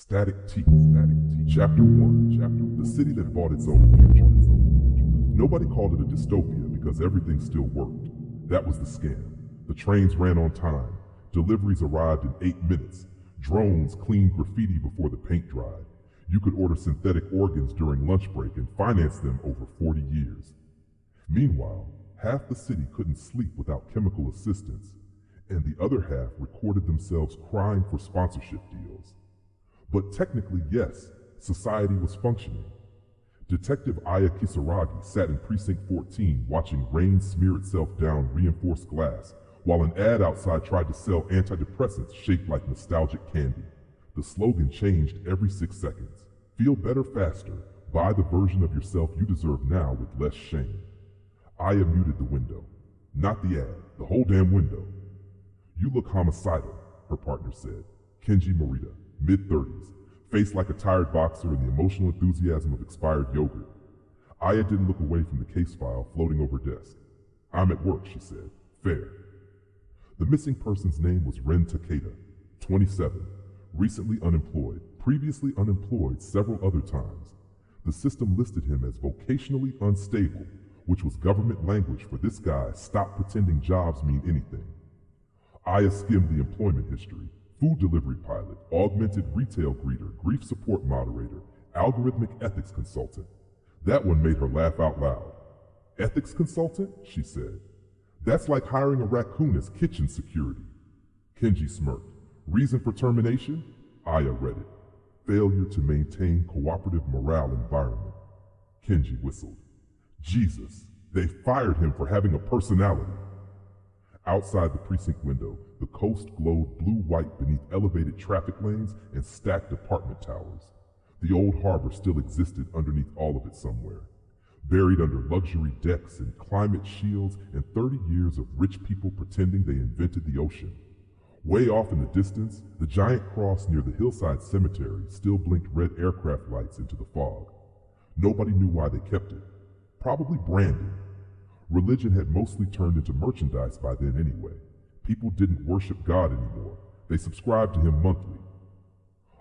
Static T. Chapter 1. The city that bought its own future. Nobody called it a dystopia because everything still worked. That was the scam. The trains ran on time. Deliveries arrived in 8 minutes. Drones cleaned graffiti before the paint dried. You could order synthetic organs during lunch break and finance them over 40 years. Meanwhile, half the city couldn't sleep without chemical assistance, and the other half recorded themselves crying for sponsorship deals. But technically, yes, society was functioning. Detective Aya Kisaragi sat in Precinct 14 watching rain smear itself down reinforced glass, while an ad outside tried to sell antidepressants shaped like nostalgic candy. The slogan changed every 6 seconds. Feel better faster. Buy the version of yourself you deserve now with less shame. Aya muted the window. Not the ad, the whole damn window. You look homicidal, her partner said. Kenji Morita, mid-30s, face like a tired boxer and the emotional enthusiasm of expired yogurt. Aya didn't look away from the case file floating over her desk. I'm at work, she said. Fair. The missing person's name was Ren Takeda, 27, recently unemployed, previously unemployed several other times. The system listed him as vocationally unstable, which was government language for this guy stop pretending jobs mean anything. Aya skimmed the employment history. Food delivery pilot, augmented retail greeter, grief support moderator, algorithmic ethics consultant. That one made her laugh out loud. Ethics consultant? She said. That's like hiring a raccoon as kitchen security. Kenji smirked. Reason for termination? Aya read it. Failure to maintain cooperative morale environment. Kenji whistled. Jesus, they fired him for having a personality. Outside the precinct window, the coast glowed blue-white beneath elevated traffic lanes and stacked apartment towers. The old harbor still existed underneath all of it somewhere, buried under luxury decks and climate shields and 30 years of rich people pretending they invented the ocean. Way off in the distance, the giant cross near the hillside cemetery still blinked red aircraft lights into the fog. Nobody knew why they kept it. Probably branding. Religion had mostly turned into merchandise by then anyway. People didn't worship God anymore. They subscribed to him monthly.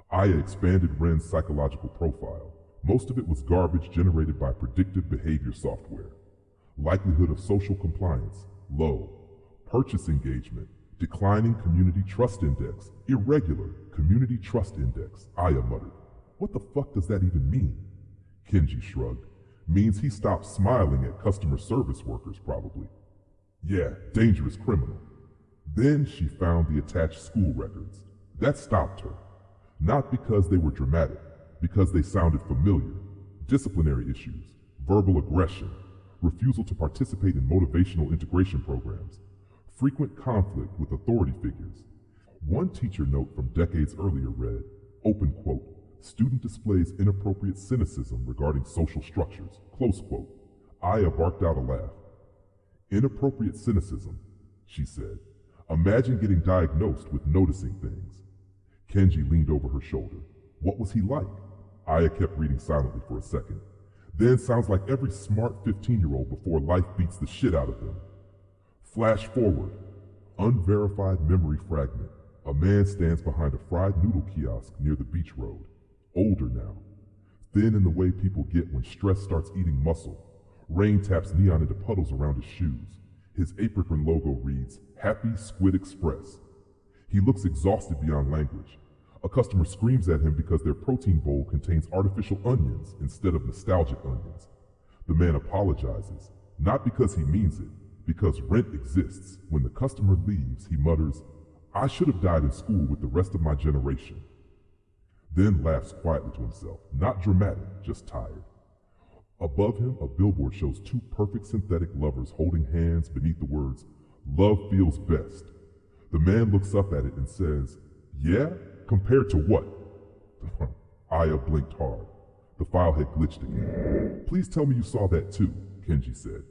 Aya expanded Ren's psychological profile. Most of it was garbage generated by predictive behavior software. Likelihood of social compliance, low. Purchase engagement, declining community trust index, irregular community trust index, Aya muttered. What the fuck does that even mean? Kenji shrugged. Means he stopped smiling at customer service workers, probably. Yeah, dangerous criminal. Then she found the attached school records. That stopped her. Not because they were dramatic, because they sounded familiar. Disciplinary issues, verbal aggression, refusal to participate in motivational integration programs, frequent conflict with authority figures. One teacher note from decades earlier read, open quote, student displays inappropriate cynicism regarding social structures, close quote. Aya barked out a laugh. Inappropriate cynicism, she said. Imagine getting diagnosed with noticing things. Kenji leaned over her shoulder. What was he like? Aya kept reading silently for a second. Then sounds like every smart 15-year-old before life beats the shit out of them. Flash forward. Unverified memory fragment. A man stands behind a fried noodle kiosk near the beach road. Older now. Thin in the way people get when stress starts eating muscle. Rain taps neon into puddles around his shoes. His apron logo reads, Happy Squid Express. He looks exhausted beyond language. A customer screams at him because their protein bowl contains artificial onions instead of nostalgic onions. The man apologizes, not because he means it, because rent exists. When the customer leaves, he mutters, I should have died in school with the rest of my generation. Then laughs quietly to himself, not dramatic, just tired. Above him, a billboard shows 2 perfect synthetic lovers holding hands beneath the words, Love feels best. The man looks up at it and says, Yeah? Compared to what? Aya blinked hard. The file had glitched again. Please tell me you saw that too, Kenji said.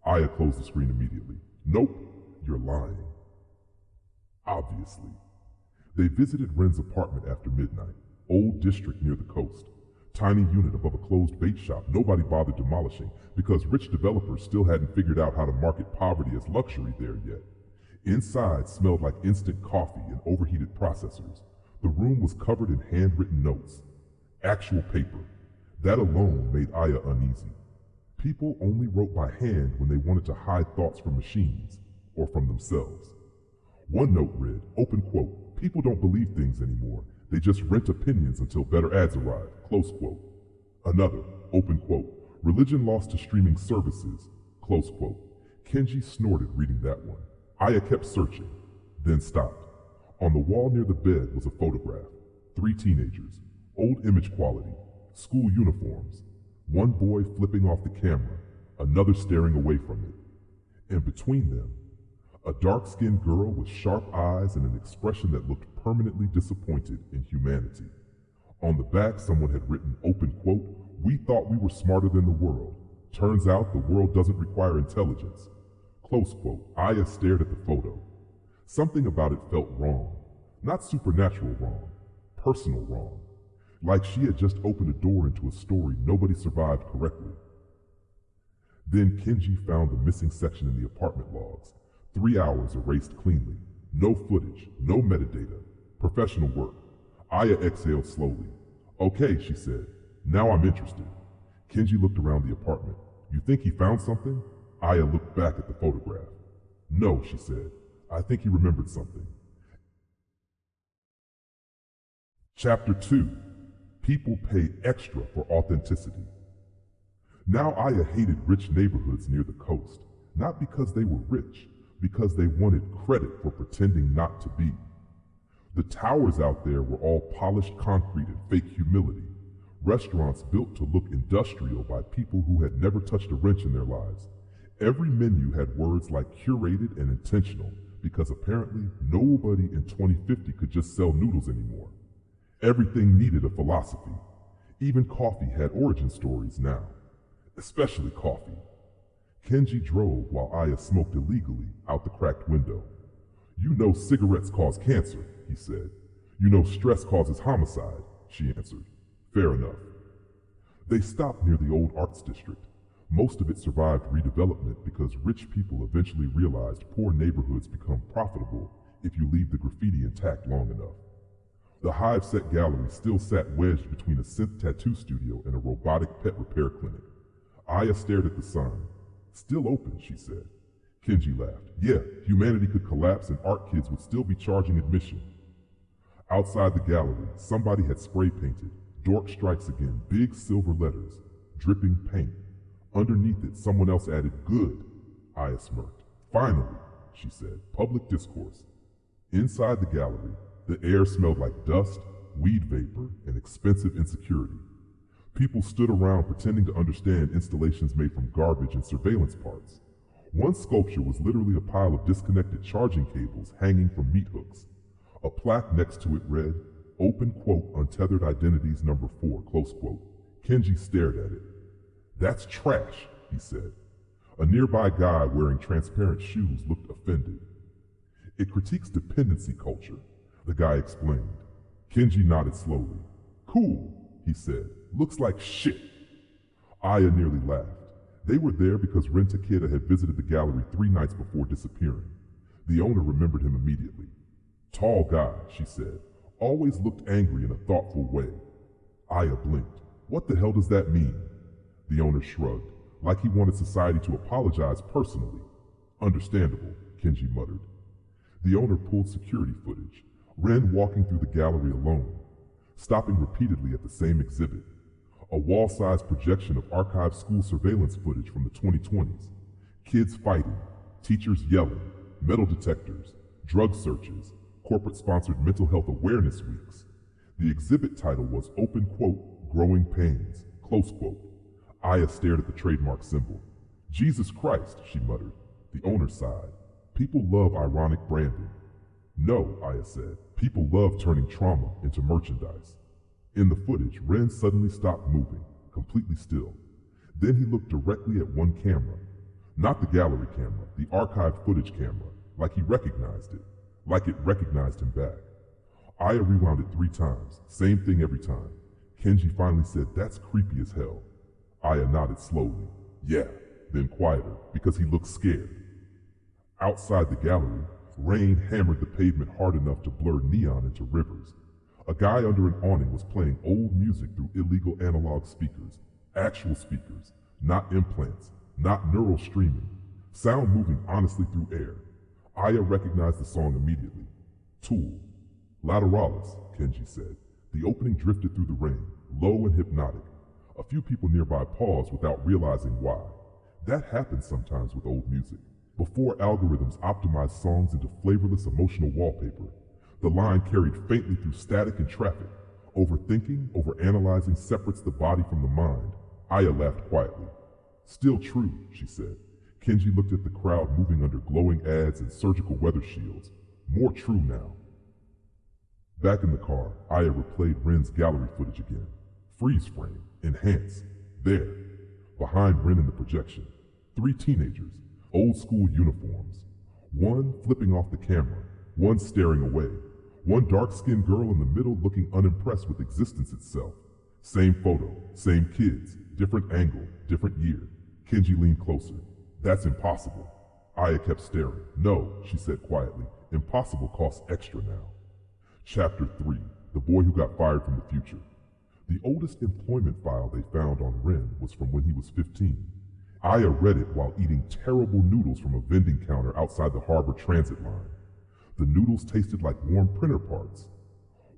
Aya closed the screen immediately. Nope, you're lying. Obviously. They visited Ren's apartment after midnight. Old district near the coast. Tiny unit above a closed bait shop nobody bothered demolishing because rich developers still hadn't figured out how to market poverty as luxury there yet. Inside smelled like instant coffee and overheated processors. The room was covered in handwritten notes. Actual paper. That alone made Aya uneasy. People only wrote by hand when they wanted to hide thoughts from machines or from themselves. One note read, open quote, people don't believe things anymore. They just rent opinions until better ads arrive, close quote. Another, open quote, religion lost to streaming services, close quote. Kenji snorted reading that one. Aya kept searching, then stopped. On the wall near the bed was a photograph. 3 teenagers, old image quality, school uniforms. One boy flipping off the camera, another staring away from it. And between them, a dark-skinned girl with sharp eyes and an expression that looked permanently disappointed in humanity. On the back, someone had written, open quote, we thought we were smarter than the world. Turns out the world doesn't require intelligence. Close quote. Aya stared at the photo. Something about it felt wrong. Not supernatural wrong, personal wrong. Like she had just opened a door into a story nobody survived correctly. Then Kenji found the missing section in the apartment logs. 3 hours erased cleanly. No footage, no metadata. Professional work. Aya exhaled slowly. Okay, she said. Now I'm interested. Kenji looked around the apartment. You think he found something? Aya looked back at the photograph. No, she said. I think he remembered something. Chapter 2. People pay extra for authenticity. Now Aya hated rich neighborhoods near the coast, not because they were rich, because they wanted credit for pretending not to be. The towers out there were all polished concrete and fake humility, restaurants built to look industrial by people who had never touched a wrench in their lives. Every menu had words like curated and intentional, because apparently nobody in 2050 could just sell noodles anymore. Everything needed a philosophy. Even coffee had origin stories now, especially coffee. Kenji drove while Aya smoked illegally out the cracked window. You know cigarettes cause cancer, he said. You know stress causes homicide, she answered. Fair enough. They stopped near the old arts district. Most of it survived redevelopment because rich people eventually realized poor neighborhoods become profitable if you leave the graffiti intact long enough. The Hive-set gallery still sat wedged between a synth tattoo studio and a robotic pet repair clinic. Aya stared at the sign. Still open, she said. Kenji laughed. Yeah, humanity could collapse and art kids would still be charging admission. Outside the gallery, somebody had spray painted, Dork Strikes Again, big silver letters, dripping paint. Underneath it, someone else added, good. Aya smirked. Finally, she said, public discourse. Inside the gallery, the air smelled like dust, weed vapor, and expensive insecurity. People stood around pretending to understand installations made from garbage and surveillance parts. One sculpture was literally a pile of disconnected charging cables hanging from meat hooks. A plaque next to it read, open quote, untethered identities number 4, close quote. Kenji stared at it. That's trash, he said. A nearby guy wearing transparent shoes looked offended. It critiques dependency culture, the guy explained. Kenji nodded slowly. Cool, he said. Looks like shit. Aya nearly laughed. They were there because Ren Takeda had visited the gallery 3 nights before disappearing. The owner remembered him immediately. Tall guy, she said. Always looked angry in a thoughtful way. Aya blinked. What the hell does that mean? The owner shrugged, like he wanted society to apologize personally. Understandable, Kenji muttered. The owner pulled security footage. Ren walking through the gallery alone, stopping repeatedly at the same exhibit. A wall-sized projection of archived school surveillance footage from the 2020s. Kids fighting, teachers yelling, metal detectors, drug searches, corporate-sponsored mental health awareness weeks. The exhibit title was open quote, growing pains, close quote. Aya stared at the trademark symbol. Jesus Christ, she muttered. The owner sighed. People love ironic branding. No, Aya said. People love turning trauma into merchandise. In the footage, Ren suddenly stopped moving, completely still. Then he looked directly at one camera. Not the gallery camera, the archived footage camera, like he recognized it, like it recognized him back. Aya rewound it 3 times, same thing every time. Kenji finally said, that's creepy as hell. Aya nodded slowly. Yeah, then quieter, because he looked scared. Outside the gallery, rain hammered the pavement hard enough to blur neon into rivers. A guy under an awning was playing old music through illegal analog speakers. Actual speakers, not implants, not neural streaming. Sound moving honestly through air. Aya recognized the song immediately. Tool. Lateralis, Kenji said. The opening drifted through the rain, low and hypnotic. A few people nearby paused without realizing why. That happens sometimes with old music. Before algorithms optimized songs into flavorless emotional wallpaper, the line carried faintly through static and traffic. Overthinking, overanalyzing separates the body from the mind. Aya laughed quietly. Still true, she said. Kenji looked at the crowd moving under glowing ads and surgical weather shields. More true now. Back in the car, Aya replayed Ren's gallery footage again. Freeze frame, enhance. There. Behind Ren in the projection. 3 teenagers, old school uniforms. One flipping off the camera, one staring away. One dark-skinned girl in the middle looking unimpressed with existence itself. Same photo, same kids, different angle, different year. Kenji leaned closer. That's impossible. Aya kept staring. No, she said quietly. Impossible costs extra now. Chapter 3. The Boy Who Got Fired from the Future. The oldest employment file they found on Ren was from when he was 15. Aya read it while eating terrible noodles from a vending counter outside the harbor transit line. The noodles tasted like warm printer parts.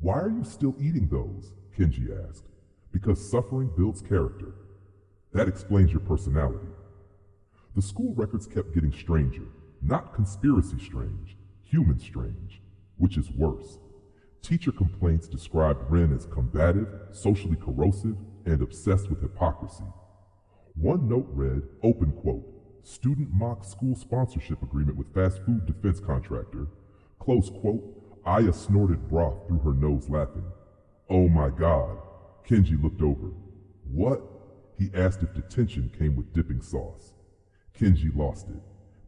Why are you still eating those? Kenji asked. Because suffering builds character. That explains your personality. The school records kept getting stranger. Not conspiracy strange, human strange, which is worse. Teacher complaints described Ren as combative, socially corrosive, and obsessed with hypocrisy. One note read, open quote, student mock school sponsorship agreement with fast food defense contractor. Close quote. Aya snorted broth through her nose laughing. Oh my God. Kenji looked over. What? He asked if detention came with dipping sauce. Kenji lost it.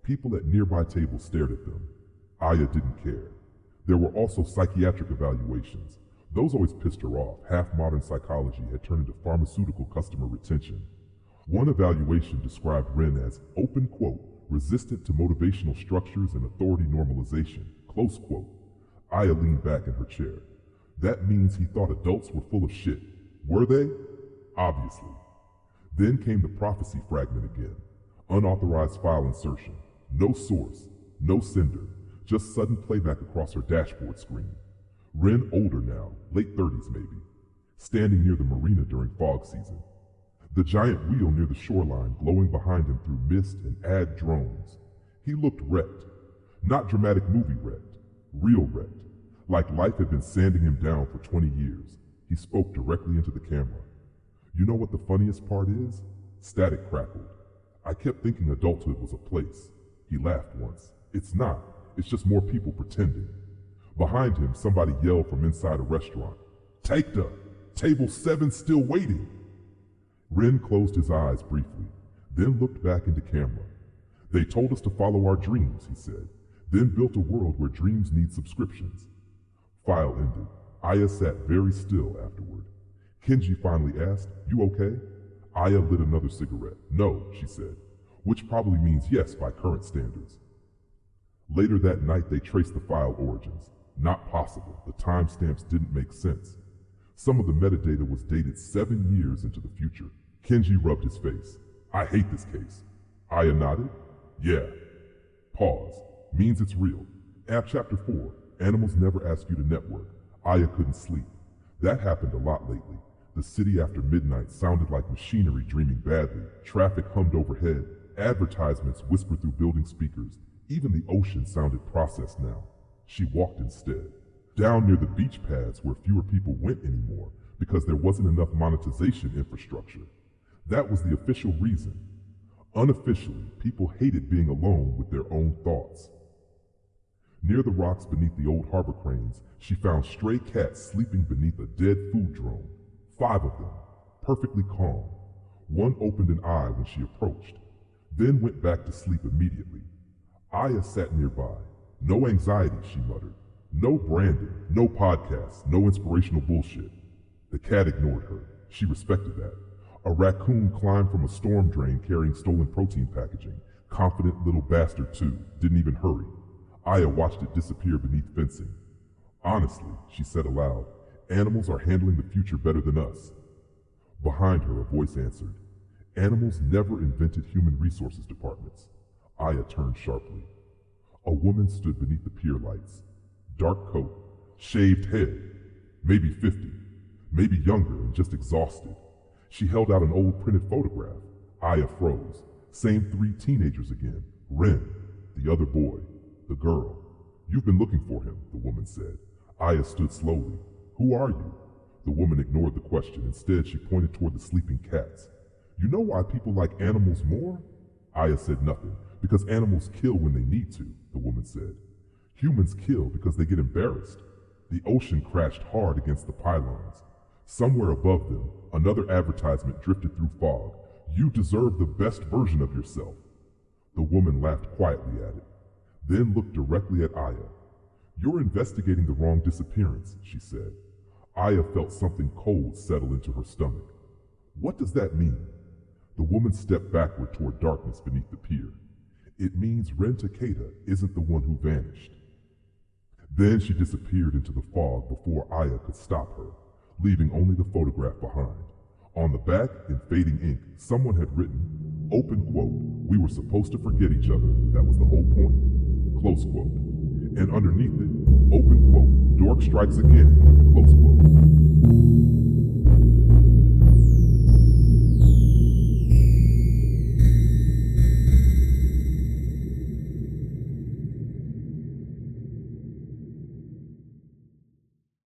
People at nearby tables stared at them. Aya didn't care. There were also psychiatric evaluations. Those always pissed her off. Half-modern psychology had turned into pharmaceutical customer retention. One evaluation described Ren as, open quote, resistant to motivational structures and authority normalization, close quote. Aya leaned back in her chair. That means he thought adults were full of shit. Were they? Obviously. Then came the prophecy fragment again. Unauthorized file insertion. No source. No sender. Just sudden playback across her dashboard screen. Ren older now, late 30s maybe. Standing near the marina during fog season. The giant wheel near the shoreline glowing behind him through mist and ad drones. He looked wrecked. Not dramatic movie wrecked. Real wrecked. Like life had been sanding him down for 20 years. He spoke directly into the camera. You know what the funniest part is? Static crackled. I kept thinking adulthood was a place. He laughed once. It's not. It's just more people pretending. Behind him, somebody yelled from inside a restaurant. Taekta! Table 7 still waiting! Ren closed his eyes briefly, then looked back into camera. They told us to follow our dreams, he said, then built a world where dreams need subscriptions. File ended. Aya sat very still afterward. Kenji finally asked, you okay? Aya lit another cigarette. No, she said, which probably means yes by current standards. Later that night they traced the file origins. Not possible. The timestamps didn't make sense. Some of the metadata was dated 7 years into the future. Kenji rubbed his face. I hate this case. Aya nodded. Yeah. Pause. Means it's real. App Chapter 4. Animals never ask you to network. Aya couldn't sleep. That happened a lot lately. The city after midnight sounded like machinery dreaming badly. Traffic hummed overhead. Advertisements whispered through building speakers. Even the ocean sounded processed now. She walked instead. Down near the beach paths where fewer people went anymore because there wasn't enough monetization infrastructure. That was the official reason. Unofficially, people hated being alone with their own thoughts. Near the rocks beneath the old harbor cranes, she found stray cats sleeping beneath a dead food drone. 5 of them, perfectly calm. One opened an eye when she approached, then went back to sleep immediately. Aya sat nearby. No anxiety, she muttered. No branding, no podcasts, no inspirational bullshit. The cat ignored her. She respected that. A raccoon climbed from a storm drain carrying stolen protein packaging. Confident little bastard too, didn't even hurry. Aya watched it disappear beneath fencing. Honestly, she said aloud, Animals are handling the future better than us. Behind her, a voice answered, animals never invented human resources departments. Aya turned sharply. A woman stood beneath the pier lights. Dark coat, shaved head, maybe 50, maybe younger and just exhausted. She held out an old printed photograph. Aya froze. Same three teenagers again. Ren, the other boy, the girl. You've been looking for him, the woman said. Aya stood slowly. Who are you? The woman ignored the question. Instead, she pointed toward the sleeping cats. You know why people like animals more? Aya said nothing. Because animals kill when they need to, the woman said. Humans kill because they get embarrassed. The ocean crashed hard against the pylons. Somewhere above them, another advertisement drifted through fog. You deserve the best version of yourself. The woman laughed quietly at it, then looked directly at Aya. You're investigating the wrong disappearance, she said. Aya felt something cold settle into her stomach. What does that mean? The woman stepped backward toward darkness beneath the pier. It means Ren Takeda isn't the one who vanished. Then she disappeared into the fog before Aya could stop her, leaving only the photograph behind. On the back, in fading ink, someone had written, open quote, we were supposed to forget each other, that was the whole point, close quote. And underneath it, open quote, Dork strikes again, close quote.